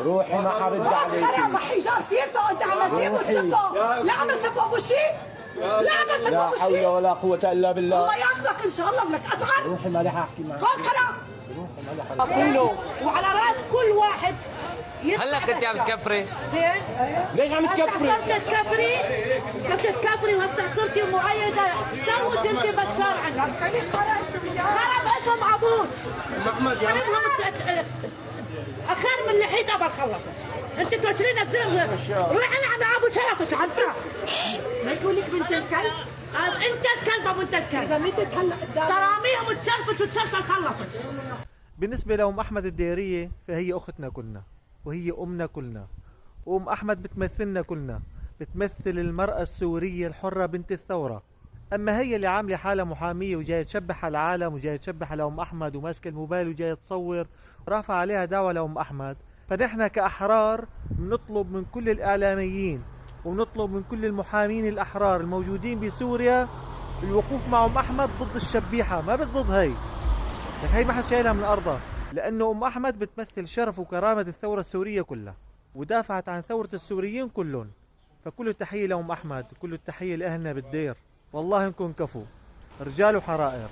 روحي ما حرد عليك. ما حجاب سيرته انت عم تجيبه تسبه. لا عم تسبه بشيء. لا عم تسبه لا بشيء. حول ولا قوة إلا بالله. الله ياخذك ان شاء الله بدك ازعل. روحي ما رح احكي معك. خذ خلاص. روحي ما رح احكي. وعلى راس كل واحد هلا كنت عم تكفري؟ ليش عم تكفري؟ بدك تكفري وهسه صرتي مؤيده سوت انت بشار عنك. خرب اسهم عبود. محمد يا اخر من اللي حيد ابى خلصت. انت توصلين الزين هذا. روح انا عم ابو شرف عارفه. ما يقول لك بنت الكلب؟ انت الكلب ابو انت الكلب. اذا ميتت هلا قدام تراميهم وتشرفت وتشرفت خلصت. بالنسبة لأم أحمد الديرية فهي أختنا كلنا وهي أمنا كلنا، وأم أحمد بتمثلنا كلنا، بتمثل المرأة السورية الحرة بنت الثورة. أما هي اللي عاملة حالها محامية وجاية تشبح على العالم وجاية تشبح على أم أحمد وماسكة الموبايل وجاية تصور ورافعة عليها دعوة لأم أحمد، فنحن كأحرار بنطلب من كل الإعلاميين ونطلب من كل المحامين الأحرار الموجودين بسوريا الوقوف مع أم أحمد ضد الشبيحة، ما بس ضد هي. لك هي ما حد شايلها من أرضها، لأنه أم أحمد بتمثل شرف وكرامة الثورة السورية كلها ودافعت عن ثورة السوريين كلهم. فكل التحية لأم أحمد وكل التحية لأهلنا بالدير، والله انكم كفو رجال وحرائر.